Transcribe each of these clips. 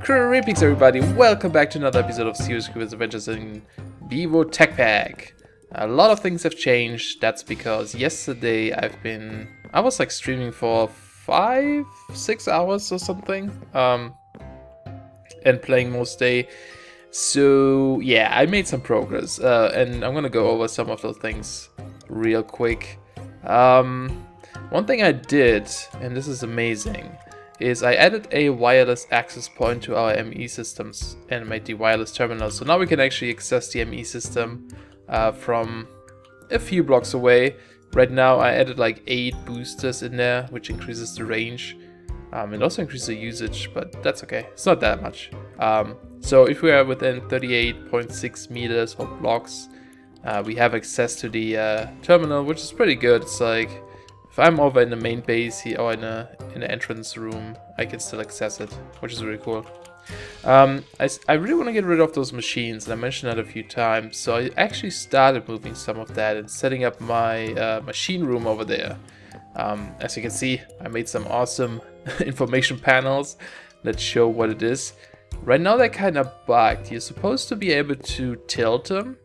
Greetings everybody, welcome back to another episode of Serious Curious Adventures in Bevo Tech Pack. A lot of things have changed. That's because yesterday I was like streaming for 5-6 hours or something, and playing most day. So yeah, I made some progress, and I'm gonna go over some of those things real quick. One thing I did, and this is amazing, is I added a wireless access point to our ME systems and made the wireless terminal. So now we can actually access the ME system from a few blocks away. Right now I added like 8 boosters in there, which increases the range. It also increases the usage, but that's okay. It's not that much. So if we are within 38.6 meters or blocks, we have access to the terminal, which is pretty good. It's like, if I'm over in the main base here or in the entrance room, I can still access it, which is really cool. I really want to get rid of those machines, and I mentioned that a few times. So I actually started moving some of that and setting up my machine room over there. As you can see, I made some awesome information panels that show what it is. Right now they're kind of bugged. You're supposed to be able to tilt them,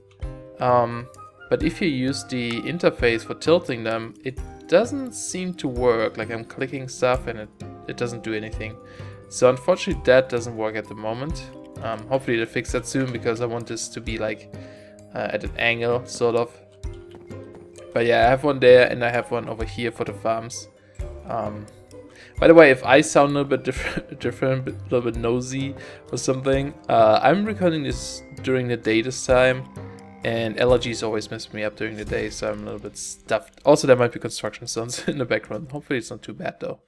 but if you use the interface for tilting them, it doesn't seem to work. Like, I'm clicking stuff and it doesn't do anything. So unfortunately that doesn't work at the moment. Hopefully they'll fix that soon, because I want this to be like at an angle, sort of. But yeah, I have one there and I have one over here for the farms. By the way, if I sound a little bit different, a little bit nosy or something, I'm recording this during the day this time. And allergies always mess me up during the day, so I'm a little bit stuffed. Also, there might be construction sounds in the background. Hopefully it's not too bad though.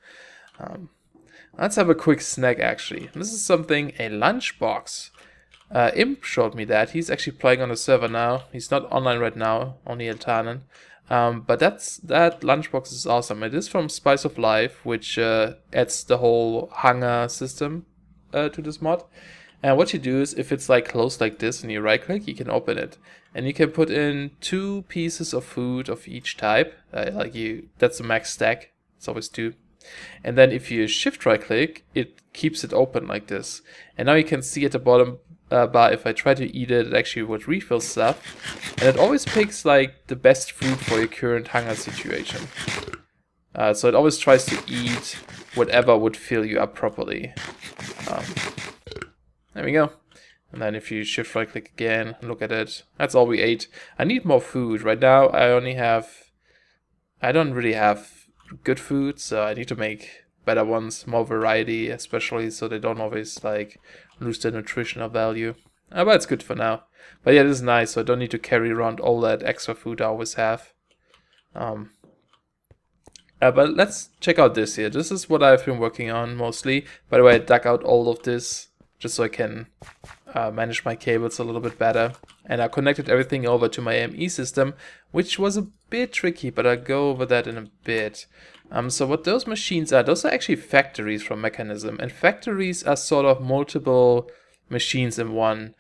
Let's have a quick snack actually. This is something, a Lunchbox. Imp showed me that. He's actually playing on the server now. He's not online right now, only Eltanen. But that Lunchbox is awesome. It is from Spice of Life, which adds the whole hunger system to this mod. And what you do is, if it's like closed like this and you right click, you can open it. And you can put in 2 pieces of food of each type. That's the max stack. It's always 2. And then if you shift right click, it keeps it open like this. And now you can see at the bottom bar, if I try to eat it, it actually would refill stuff. And it always picks like the best food for your current hunger situation. So it always tries to eat whatever would fill you up properly. There we go. And then if you shift right click again, look at it. That's all we ate. I need more food. Right now I don't really have good food, so I need to make better ones, more variety, especially so they don't always like lose their nutritional value. But it's good for now. But yeah, this is nice, so I don't need to carry around all that extra food I always have. But let's check out this here. This is what I've been working on mostly. By the way, I dug out all of this just so I can manage my cables a little bit better. And I connected everything over to my ME system, which was a bit tricky, but I'll go over that in a bit. So what those machines are, those are actually factories from Mechanism. And factories are sort of multiple machines in one.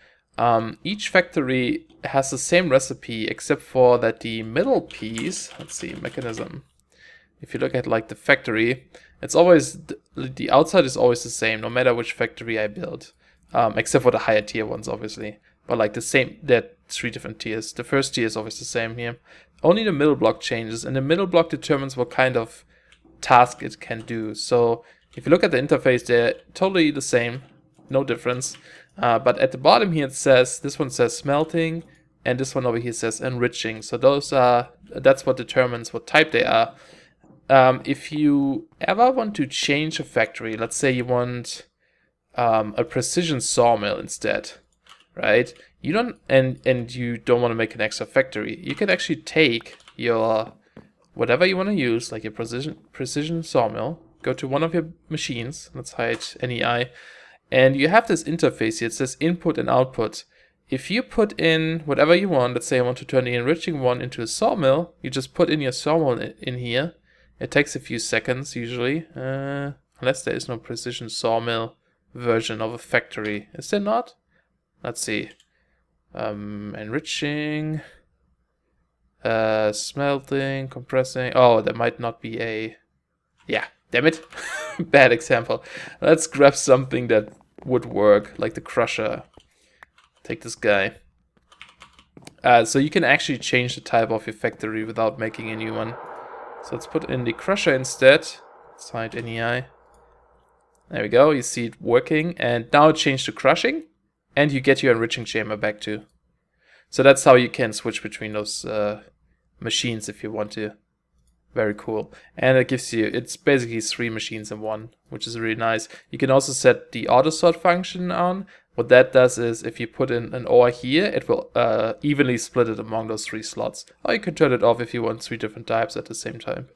Each factory has the same recipe, except for that the middle piece, let's see, Mechanism. If you look at like the factory, it's always, the outside is always the same, no matter which factory I build. Except for the higher tier ones, obviously. But like the same, there are 3 different tiers. The first tier is always the same here. Only the middle block changes, and the middle block determines what kind of task it can do. So if you look at the interface, they're totally the same, no difference. But at the bottom here it says, this one says smelting, and this one over here says enriching. So that's what determines what type they are. If you ever want to change a factory, let's say you want a precision sawmill instead, right? You don't, and you don't want to make an extra factory. You can actually take your whatever you want to use, like your precision sawmill, go to one of your machines. Let's hide NEI, and you have this interface here. It says input and output. If you put in whatever you want, let's say I want to turn the enriching one into a sawmill, you just put in your sawmill in here. It takes a few seconds usually, unless there is no precision sawmill version of a factory. Is there not? Let's see. Enriching, smelting, compressing. Oh, there might not be a... Yeah, damn it. Bad example. Let's grab something that would work, like the crusher. Take this guy. So you can actually change the type of your factory without making a new one. So let's put in the crusher instead. Side NEI. There we go, you see it working. And now change to crushing. And you get your enriching chamber back too. So that's how you can switch between those machines if you want to. Very cool. And it gives you, it's basically 3 machines in one, which is really nice. You can also set the auto sort function on. What that does is if you put in an ore here, it will evenly split it among those 3 slots. Or you can turn it off if you want 3 different types at the same time.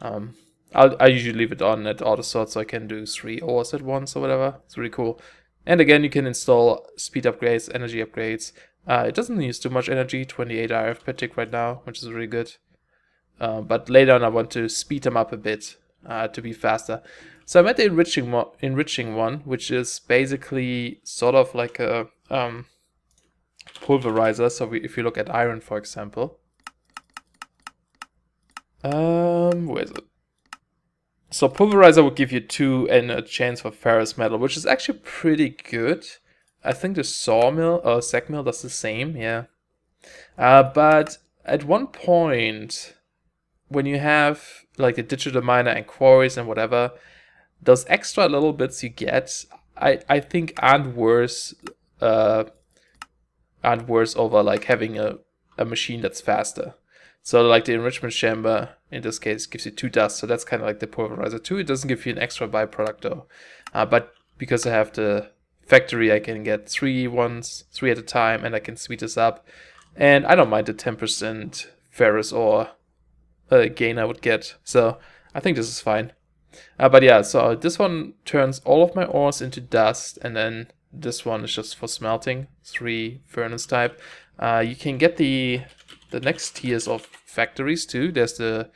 I usually leave it on at auto sort so I can do 3 ores at once or whatever. It's really cool. And again, you can install speed upgrades, energy upgrades. It doesn't use too much energy, 28 RF per tick right now, which is really good. But later on I want to speed them up a bit to be faster. So I'm at the enriching one, which is basically sort of like a pulverizer. So if you look at iron, for example. Where is it? So pulverizer will give you 2 and a chance for ferrous metal, which is actually pretty good. I think the sawmill or sack mill does the same, yeah. But at one point, when you have like the digital miner and quarries and whatever, those extra little bits you get, I think aren't worse over like having a machine that's faster. So like the enrichment chamber in this case gives you 2 dust, so that's kind of like the pulverizer too. It doesn't give you an extra byproduct though, but because I have the factory, I can get 3 at a time, and I can speed this up. And I don't mind the 10% ferrous ore gain I would get, so I think this is fine. But yeah, so this one turns all of my ores into dust, and then this one is just for smelting, 3 furnace type. You can get the next tiers of factories too. There's the,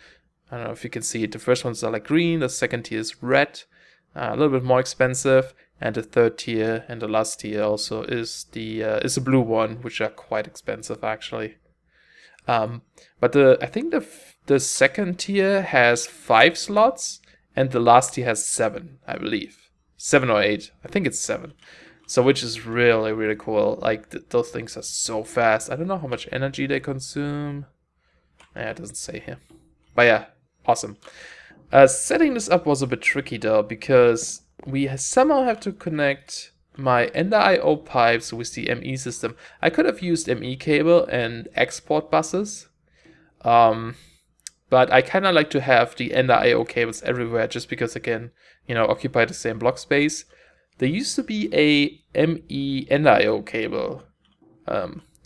I don't know if you can see it, the first ones are like green, the second tier is red, a little bit more expensive, and the third tier and the last tier also is the blue one, which are quite expensive actually. But I think the second tier has 5 slots, and the last tier has 7, I believe. 7 or 8. I think it's 7. So which is really, really cool. Like, those things are so fast. I don't know how much energy they consume. Yeah, it doesn't say here. But yeah, awesome. Setting this up was a bit tricky though, because we somehow have to connect my Ender IO pipes with the ME system. I could have used ME cable and export buses. But I kind of like to have the Ender IO cables everywhere just because I can, you know, occupy the same block space. There used to be a ME Ender IO cable,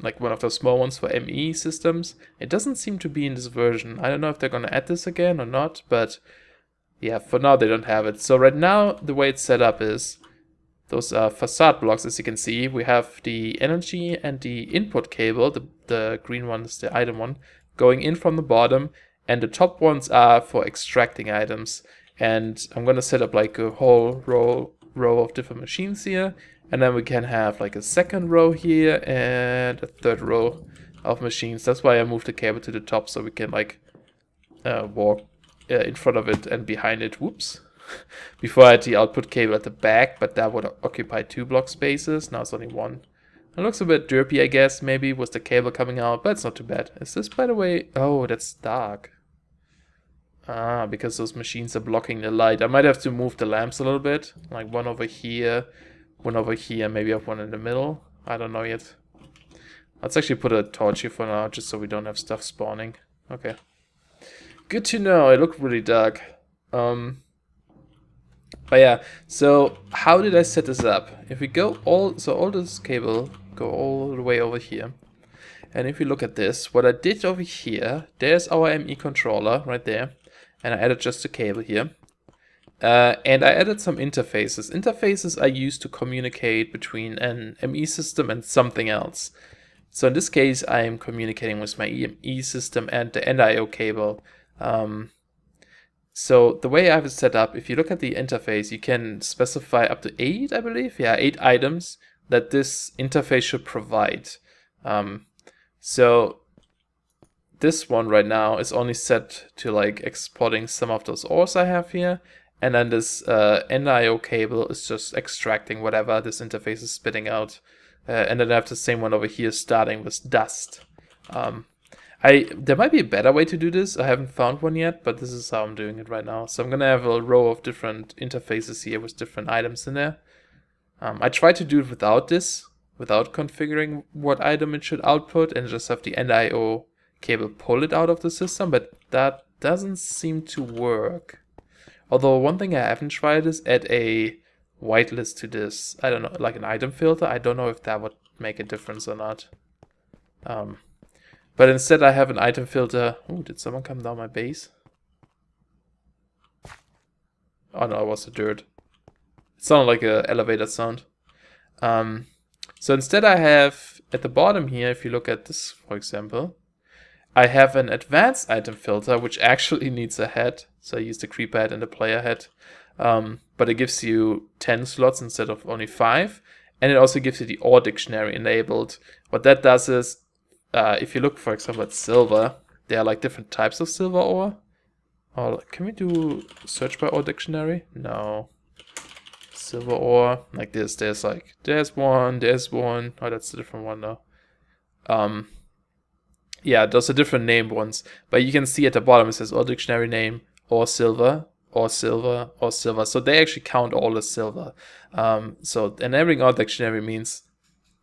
like one of those small ones for ME systems. It doesn't seem to be in this version. I don't know if they're going to add this again or not, but yeah, for now they don't have it. So right now the way it's set up is those facade blocks, as you can see. We have the energy and the input cable, the green one is the item one, going in from the bottom, and the top ones are for extracting items. And I'm going to set up like a whole row of different machines here, and then we can have like a second row here and a third row of machines. That's why I moved the cable to the top, so we can like walk in front of it and behind it. Whoops. Before I had the output cable at the back, but that would occupy 2 block spaces. Now it's only 1. It looks a bit derpy, I guess, maybe with the cable coming out, but it's not too bad. Is this, by the way? Oh, that's dark. Ah, because those machines are blocking the light. I might have to move the lamps a little bit. Like one over here, maybe I have one in the middle. I don't know yet. Let's actually put a torch here for now, just so we don't have stuff spawning. Okay. Good to know. It looked really dark. But yeah, so how did I set this up? If we go all this cable go all the way over here. And if you look at this, what I did over here, there's our ME controller right there. And I added just a cable here. And I added some interfaces. Interfaces I use to communicate between an ME system and something else. So in this case, I am communicating with my ME system and the Ender IO cable. So the way I have it set up, if you look at the interface, you can specify up to 8, I believe. Yeah, 8 items that this interface should provide. So this one right now is only set to like exporting some of those ores I have here. and then this NIO cable is just extracting whatever this interface is spitting out. And then I have the same one over here starting with dust. There might be a better way to do this. I haven't found one yet, but this is how I'm doing it right now. So I'm gonna have a row of different interfaces here with different items in there. I tried to do it without this, without configuring what item it should output, and just have the NIO cable pull it out of the system, but that doesn't seem to work. Although one thing I haven't tried is add a whitelist to this. I don't know, like an item filter. I don't know if that would make a difference or not. But instead I have an item filter. Oh, did someone come down my base? Oh no, it was the dirt. It sounded like an elevator sound. So instead I have at the bottom here, if you look at this, for example, I have an advanced item filter, which actually needs a head. So I use the creeper head and the player head. But it gives you 10 slots instead of only 5. And it also gives you the ore dictionary enabled. What that does is, if you look, for example, at silver, there are like different types of silver ore. Oh, can we do search by ore dictionary? No. Silver ore, like this, there's one. Oh, that's a different one though. Yeah, those are different named ones. But you can see at the bottom it says ore dictionary name, or silver, or silver, or silver. So they actually count all as silver. So enabling ore dictionary means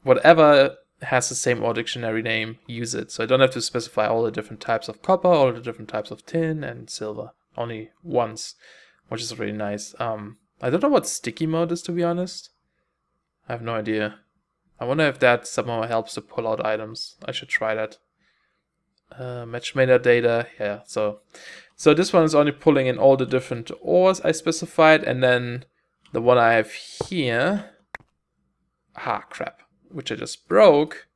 whatever has the same ore dictionary name, use it. So I don't have to specify all the different types of copper, all the different types of tin and silver. Only once, which is really nice. I don't know what sticky mode is, to be honest. I have no idea. I wonder if that somehow helps to pull out items. I should try that. Match metadata, yeah. So this one is only pulling in all the different ores I specified, and then the one I have here. Ah, crap. Which I just broke,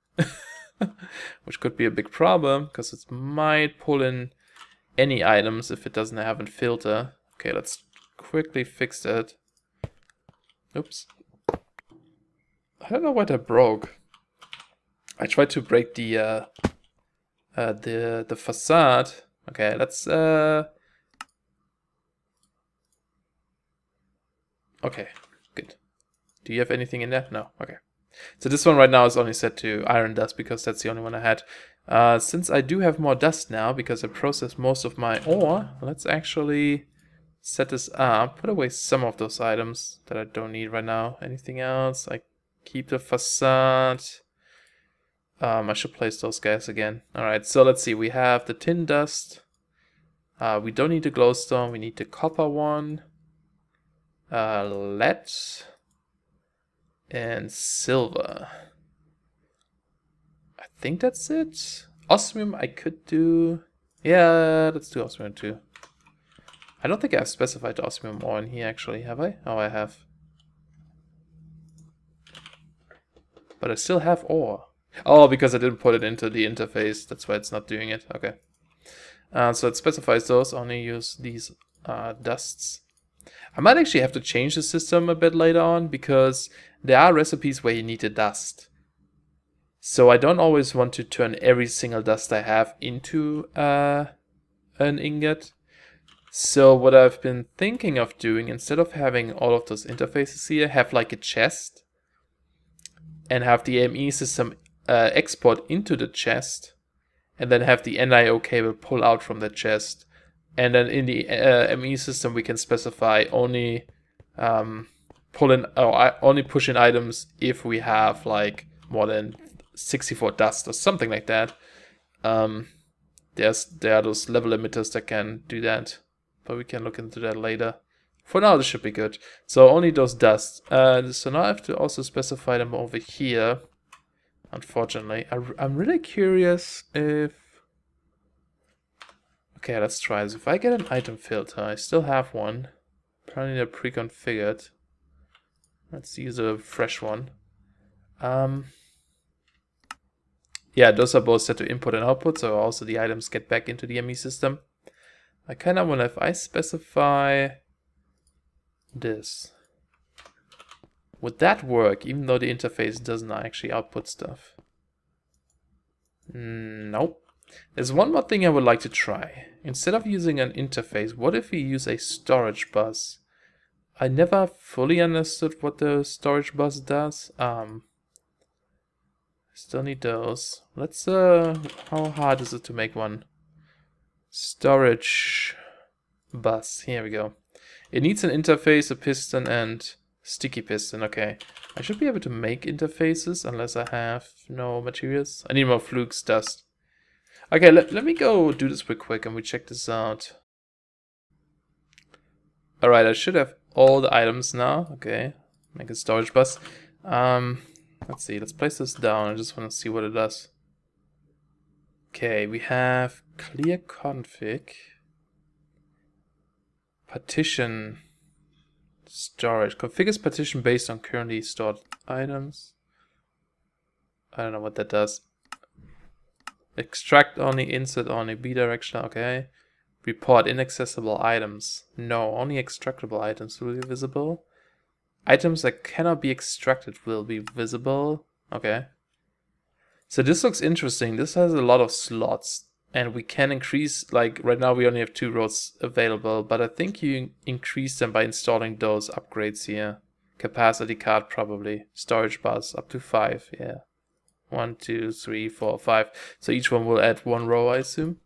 which could be a big problem because it might pull in any items if it doesn't have a filter. Okay, let's quickly fix that. Oops. I don't know what I broke. I tried to break the facade. Okay, let's okay, good. Do you have anything in there? No. Okay. So this one right now is only set to iron dust because that's the only one I had. Since I do have more dust now because I processed most of my ore, let's actually set this up. Put away some of those items that I don't need right now. Anything else? I keep the facade. I should place those guys again. Alright, so let's see. We have the tin dust. We don't need the glowstone. We need the copper one. Lead. And silver. I think that's it. Osmium I could do. Yeah, let's do osmium too. I don't think I've specified the osmium ore in here actually, have I? Oh, I have. But I still have ore. Oh, because I didn't put it into the interface. That's why it's not doing it. Okay. So it specifies those. Only use these dusts. I might actually have to change the system a bit later on because there are recipes where you need the dust. So I don't always want to turn every single dust I have into an ingot. So what I've been thinking of doing, instead of having all of those interfaces here, have like a chest and have the AME system export into the chest and then have the NIO cable pull out from the chest. And then in the ME system, we can specify only only push in items if we have like more than 64 dust or something like that. There are those level limiters that can do that, but we can look into that later. For now, this should be good. So only those dust. So now I have to also specify them over here. Unfortunately, I'm really curious if. Okay, let's try this. If I get an item filter, I still have one. Apparently they're pre-configured. Let's use a fresh one. Yeah, those are both set to input and output, so also the items get back into the ME system. I kind of wonder if I specify this. Would that work, even though the interface doesn't actually output stuff? Nope. There's one more thing I would like to try. Instead of using an interface, what if we use a storage bus? I never fully understood what the storage bus does. Still need those. Let's how hard is it to make one? Storage bus. Here we go. It needs an interface, a piston, and sticky piston. Okay. I should be able to make interfaces unless I have no materials. I need more flukes dust. Okay, let me go do this real quick and we check this out. Alright, I should have all the items now. Okay. Make a storage bus. Let's see, let's place this down. I just want to see what it does. Okay, we have clear config, partition, storage. Configures partition based on currently stored items. I don't know what that does. Extract only, insert only, bidirectional, okay. Report inaccessible items. No, only extractable items will be visible. Items that cannot be extracted will be visible. Okay. So this looks interesting. This has a lot of slots. And we can increase, like right now we only have 2 rows available. But I think you increase them by installing those upgrades here. Capacity card probably. Storage bus up to 5, yeah. 1, 2, 3, 4, 5. So each one will add 1 row, I assume.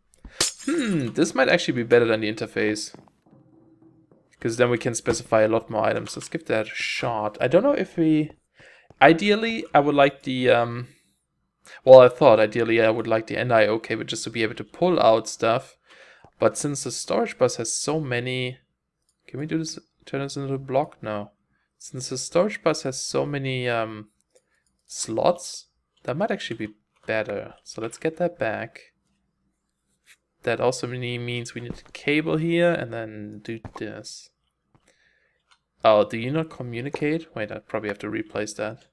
This might actually be better than the interface. Because then we can specify a lot more items. Let's give that a shot. I don't know if we... Ideally, I would like the... Well, I thought ideally I would like the NIO cable just to be able to pull out stuff. But since the storage bus has so many... Can we do this? Turn this into a block? No. Since the storage bus has so many slots, that might actually be better. So let's get that back. That also means we need a cable here and then do this. Oh, do you not communicate? Wait, I probably have to replace that.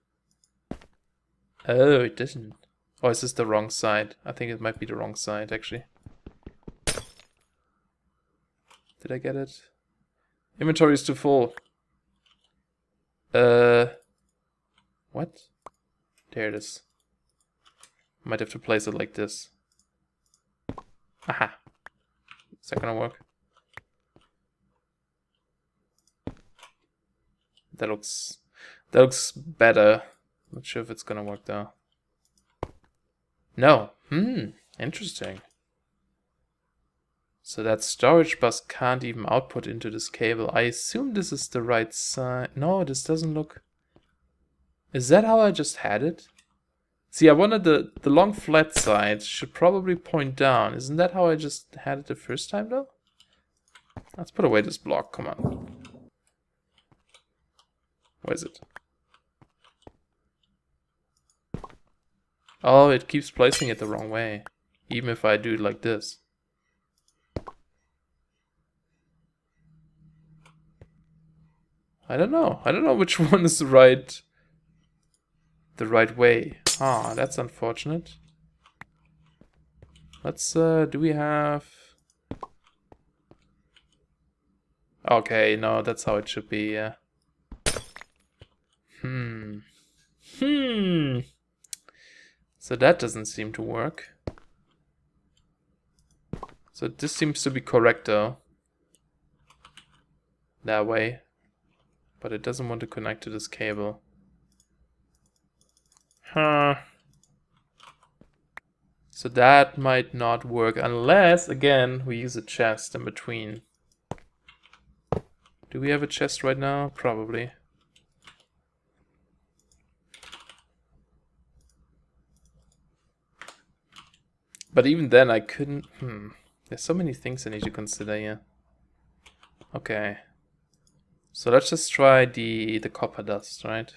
Oh, it doesn't. Or is this the wrong side? I think it might be the wrong side, actually. Did I get it? Inventory is too full. What? There it is. Might have to place it like this. Aha. Is that gonna work? That looks better. Not sure if it's gonna work though. No. Interesting. So that storage bus can't even output into this cable. I assume this is the right side. No, this doesn't look... Is that how I just had it? See, I wanted the long flat side should probably point down. Isn't that how I just had it the first time though? Let's put away this block, come on. Where is it? Oh, it keeps placing it the wrong way. Even if I do it like this. I don't know. I don't know which one is the right way. Ah, that's unfortunate. Let's do we have... Okay, no, that's how it should be, yeah. So that doesn't seem to work. So this seems to be correct though. That way. But it doesn't want to connect to this cable. Huh. So that might not work unless, again, we use a chest in between. Do we have a chest right now? Probably. But even then I couldn't... There's so many things I need to consider here. Okay. So let's just try the copper dust, right?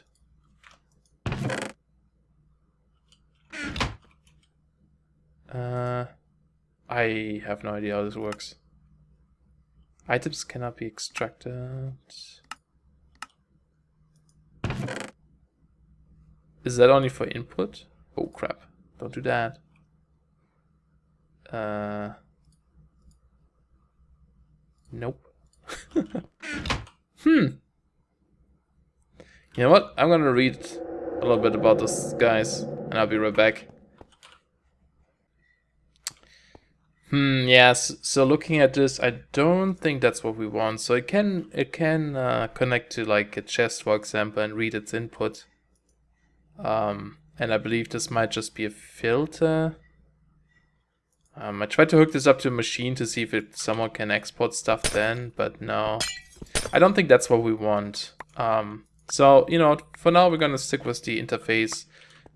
I have no idea how this works. Items cannot be extracted. Is that only for input? Oh crap, don't do that. Nope. You know what? I'm gonna read a little bit about this, guys, and I'll be right back. Yes. So looking at this, I don't think that's what we want. So it can connect to like a chest, for example, and read its input. And I believe this might just be a filter. I tried to hook this up to a machine to see if someone can export stuff then, but no. I don't think that's what we want. So, you know, for now we're gonna stick with the interface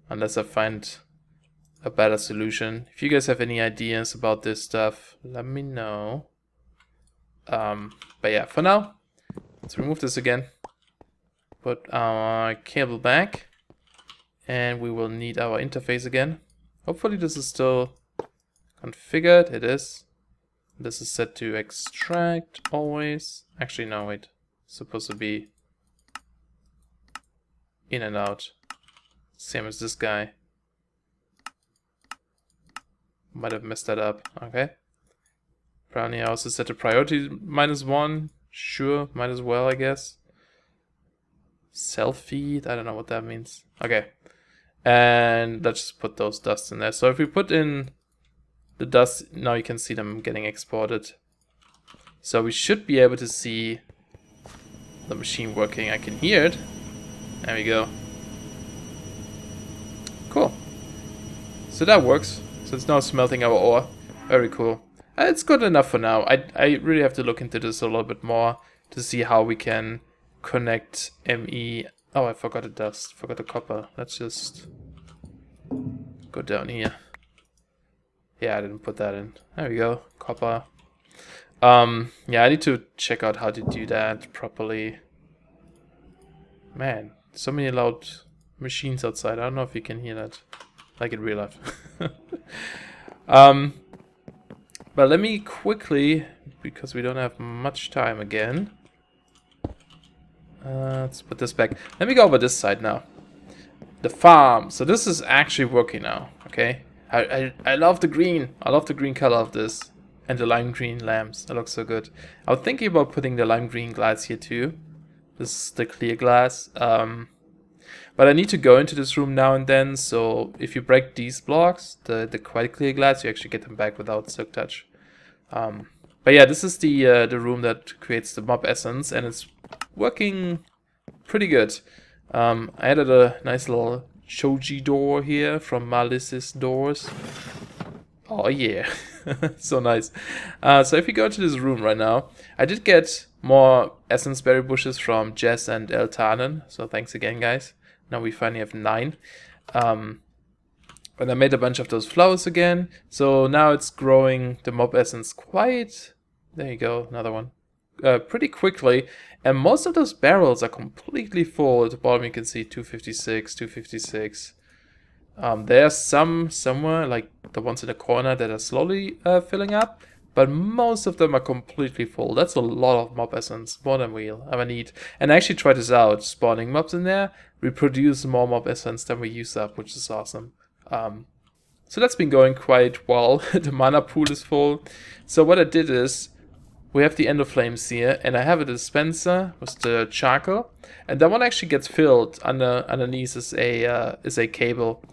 unless I find a better solution. If you guys have any ideas about this stuff, let me know. But yeah, for now, let's remove this again. Put our cable back. And we will need our interface again. Hopefully this is still configured. It is. This is set to extract always. Actually, no, wait. It's supposed to be in and out. Same as this guy. Might have messed that up. Okay. Apparently I also set the priority -1. Sure, might as well, I guess. Self-feed? I don't know what that means. Okay. And let's just put those dusts in there. So if we put in the dust, now you can see them getting exported. So we should be able to see the machine working. I can hear it. There we go. Cool. So that works. So it's now smelting our ore. Very cool. It's good enough for now. I really have to look into this a little bit more to see how we can connect ME. Oh, I forgot the dust. Forgot the copper. Let's just go down here. Yeah, I didn't put that in. There we go. Copper. Yeah, I need to check out how to do that properly. Man, so many loud machines outside. I don't know if you can hear that. Like in real life. But let me quickly, because we don't have much time again. Let's put this back. Let me go over this side now. The farm. So this is actually working now. Okay. I love the green. I love the green color of this. And the lime green lamps. That looks so good. I was thinking about putting the lime green glass here too. This is the clear glass. But I need to go into this room now and then. So if you break these blocks, the quite clear glass, you actually get them back without silk touch. But yeah, this is the room that creates the mob essence, and it's working pretty good. I added a nice little shoji door here from Malice's Doors. Oh yeah, so nice. So if you go to this room right now, I did get more essence berry bushes from Jess and Eltanen. So thanks again, guys. Now we finally have 9. And I made a bunch of those flowers again. So now it's growing the mob essence quite... There you go, another one. Pretty quickly. And most of those barrels are completely full. At the bottom you can see 256, 256. There's some somewhere, like the ones in the corner, that are slowly filling up. But most of them are completely full. That's a lot of mob essence, more than we'll ever need. And I actually tried this out, spawning mobs in there. We produce more mob essence than we use up, which is awesome. So that's been going quite well. The mana pool is full. So what I did is, we have the ender flames here, and I have a dispenser with the charcoal, and that one actually gets filled. Underneath is a cable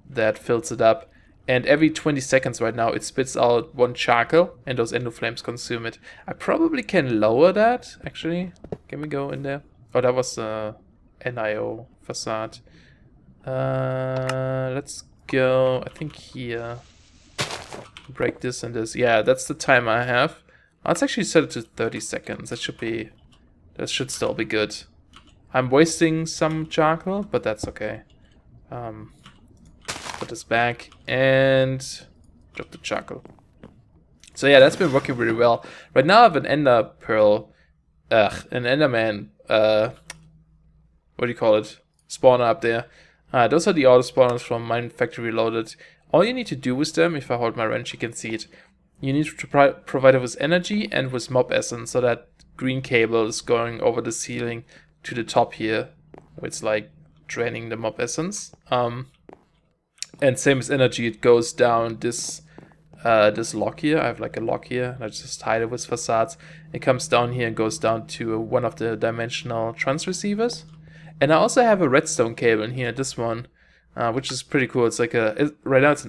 that fills it up, and every 20 seconds right now it spits out 1 charcoal, and those ender flames consume it. I probably can lower that. Actually, can we go in there? Oh, that was NIO facade. Let's go, I think here. Break this and this. Yeah, that's the time I have. Let's actually set it to 30 seconds. That should still be good. I'm wasting some charcoal, but that's okay. Put this back and drop the charcoal. So yeah, that's been working really well. Right now I have an ender pearl, an enderman, what do you call it? Spawner up there. Those are the auto spawners from Mine Factory Reloaded. All you need to do with them, if I hold my wrench you can see it, you need to provide it with energy and with mob essence, so that green cable is going over the ceiling to the top here, where it's like draining the mob essence. And same as energy, it goes down this lock here. I have like a lock here, and I just hide it with facades. It comes down here and goes down to one of the dimensional transceivers. And I also have a redstone cable in here, this one, which is pretty cool. It's like right now it's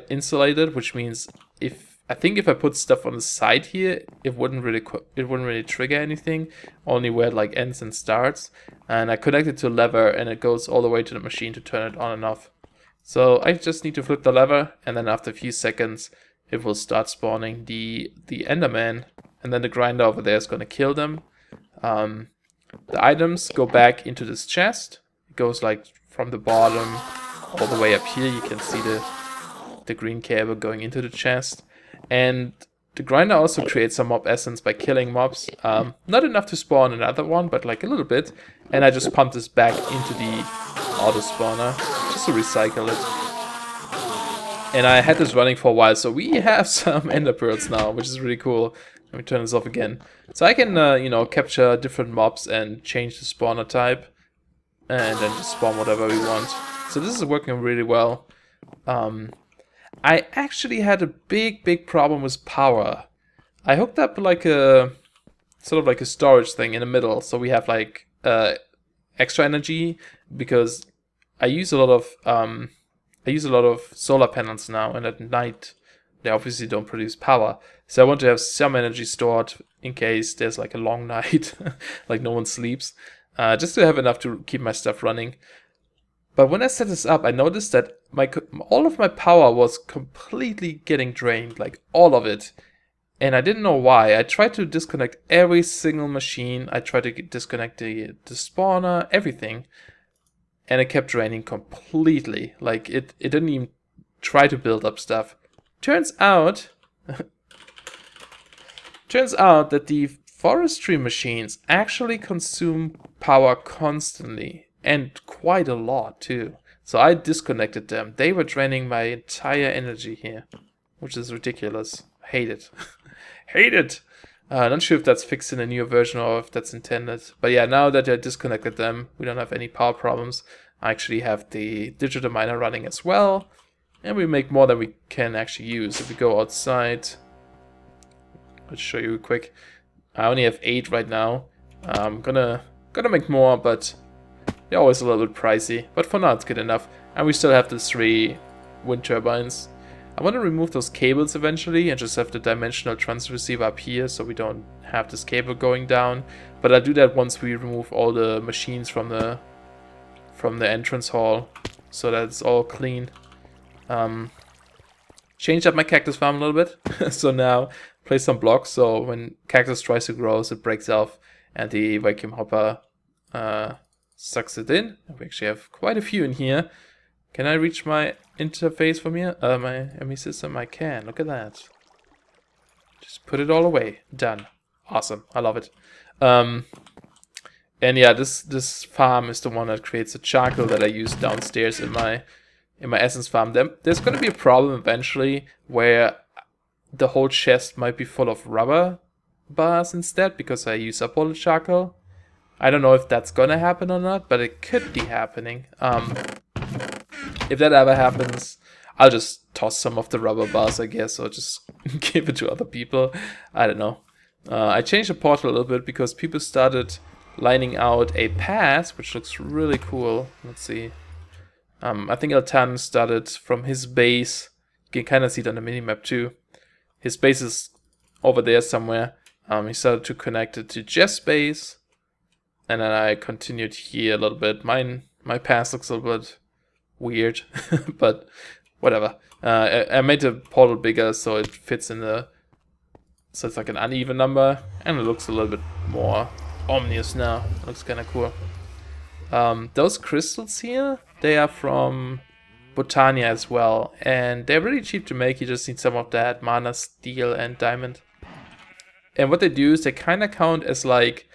insulated, which means if I think if I put stuff on the side here, it wouldn't really trigger anything, only where it like ends and starts. And I connect it to a lever, and it goes all the way to the machine to turn it on and off. So I just need to flip the lever, and then after a few seconds, it will start spawning the Enderman, and then the grinder over there is going to kill them. The items go back into this chest. It goes like from the bottom all the way up here. You can see the green cable going into the chest. And the grinder also creates some mob essence by killing mobs. Not enough to spawn another one, but like a little bit. And I just pump this back into the auto spawner just to recycle it. And I had this running for a while, so we have some ender pearls now, which is really cool. Let me turn this off again. So I can, you know, capture different mobs and change the spawner type. And then just spawn whatever we want. So this is working really well. I actually had a big problem with power. I hooked up like a sort of like a storage thing in the middle, so we have like extra energy, because I use a lot of solar panels now, and at night they obviously don't produce power. So I want to have some energy stored in case there's like a long night, like no one sleeps, just to have enough to keep my stuff running. But when I set this up, I noticed that all of my power was completely getting drained, like all of it. And I didn't know why. I tried to disconnect every single machine. I tried to disconnect the spawner, everything. And it kept draining completely. Like it didn't even try to build up stuff. Turns out that the forestry machines actually consume power constantly. And quite a lot too. So I disconnected them. They were draining my entire energy here, which is ridiculous. Hate it. Hate it. Not sure if that's fixed in a newer version or if that's intended. But yeah, now that I disconnected them, we don't have any power problems. I actually have the digital miner running as well. And we make more than we can actually use. If we go outside, let's show you quick. I only have 8 right now. I'm gonna make more, but they're always a little bit pricey, but for now it's good enough. And we still have the 3 wind turbines. I want to remove those cables eventually and just have the dimensional transfer receiver up here so we don't have this cable going down. But I'll do that once we remove all the machines from the entrance hall, so that it's all clean. Changed up my cactus farm a little bit. So now place some blocks, so when cactus tries to grow, it breaks off and the vacuum hopper sucks it in. We actually have quite a few in here. Can I reach my interface from here? My ME system? I can. Look at that. Just put it all away. Done. Awesome. I love it. And yeah, this farm is the one that creates the charcoal that I use downstairs in my essence farm. There's going to be a problem eventually where the whole chest might be full of rubber bars instead, because I use up all the charcoal. I don't know if that's gonna happen or not, but it could be happening. If that ever happens, I'll just toss some of the rubber bars, I guess, or just give it to other people. I don't know. I changed the portal a little bit because people started lining out a path, which looks really cool. Let's see. I think Altan started from his base. You can kind of see it on the minimap too. His base is over there somewhere. He started to connect it to Jeff's base. And then I continued here a little bit. My path looks a little bit weird, but whatever. I made the portal bigger so it fits in the... So it's like an uneven number, and it looks a little bit more ominous now. It looks kind of cool. Those crystals here, they are from Botania as well, and they're really cheap to make. You just need some of that mana, steel, and diamond. And what they do is they kind of count as like...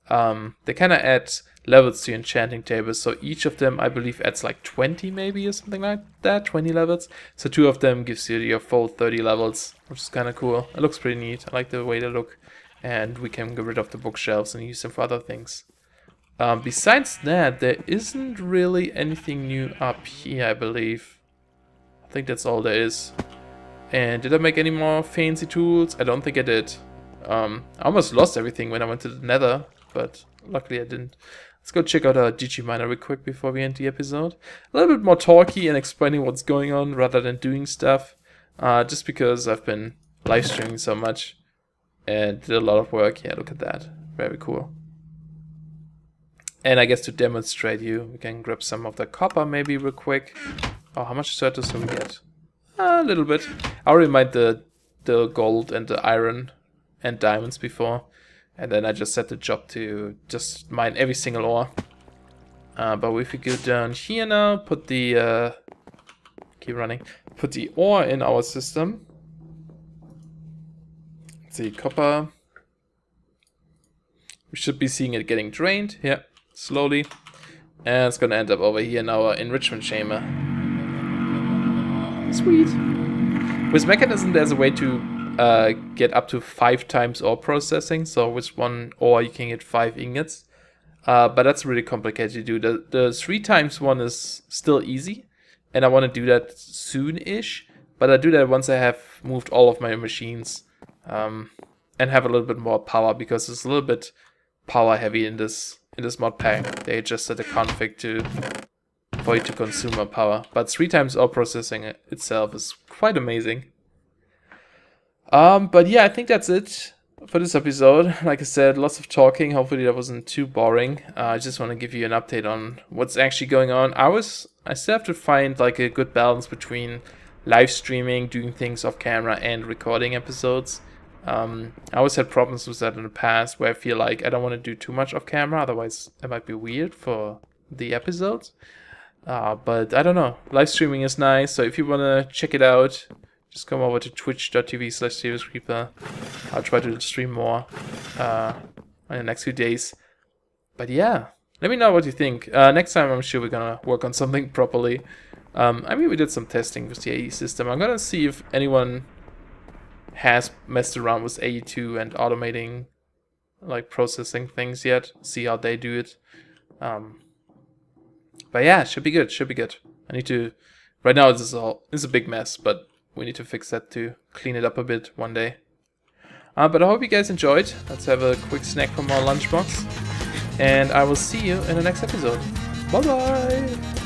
they kind of add levels to your enchanting tables, so each of them I believe adds like 20 maybe or something like that, 20 levels. So 2 of them gives you your full 30 levels, which is kind of cool. It looks pretty neat. I like the way they look, and we can get rid of the bookshelves and use them for other things. Besides that, there isn't really anything new up here, I believe. I think that's all there is. And did I make any more fancy tools? I don't think I did. I almost lost everything when I went to the nether, but luckily I didn't. Let's go check out our Digiminer real quick before we end the episode. A little bit more talky and explaining what's going on rather than doing stuff. Just because I've been live streaming so much and did a lot of work. Yeah, look at that. Very cool. And I guess to demonstrate you, we can grab some of the copper maybe real quick. Oh, how much certus do we get? A little bit. I already mined the gold and the iron and diamonds before. And then I just set the job to just mine every single ore. But if we go down here now, put the keep running. Put the ore in our system. Let's see, copper. We should be seeing it getting drained. Yeah, slowly. And it's gonna end up over here in our enrichment chamber. Sweet. With mechanism, there's a way to get up to 5 times ore processing. So with one ore, you can get 5 ingots. But that's really complicated to do. The 3 times one is still easy, and I want to do that soon-ish. But I do that once I have moved all of my machines and have a little bit more power, because it's a little bit power heavy in this mod pack. They adjusted the config for it to consume more power. But 3 times ore processing itself is quite amazing. But yeah, I think that's it for this episode. Like I said, lots of talking. Hopefully that wasn't too boring. I just want to give you an update on what's actually going on. I still have to find like a good balance between live streaming, doing things off camera, and recording episodes. I always had problems with that in the past, where I feel like I don't want to do too much off camera, otherwise it might be weird for the episodes. But I don't know. Live streaming is nice, so if you want to check it out, just come over to twitch.tv/SeriousCreeper. I'll try to stream more in the next few days. But yeah, let me know what you think. Next time I'm sure we're gonna work on something properly. I mean, we did some testing with the AE system. I'm gonna see if anyone has messed around with AE2 and automating, like, processing things yet. See how they do it. But yeah, should be good. Should be good. I need to. Right now, it's a big mess, but we need to fix that to clean it up a bit one day. But I hope you guys enjoyed. Let's have a quick snack from our lunchbox. And I will see you in the next episode. Bye bye!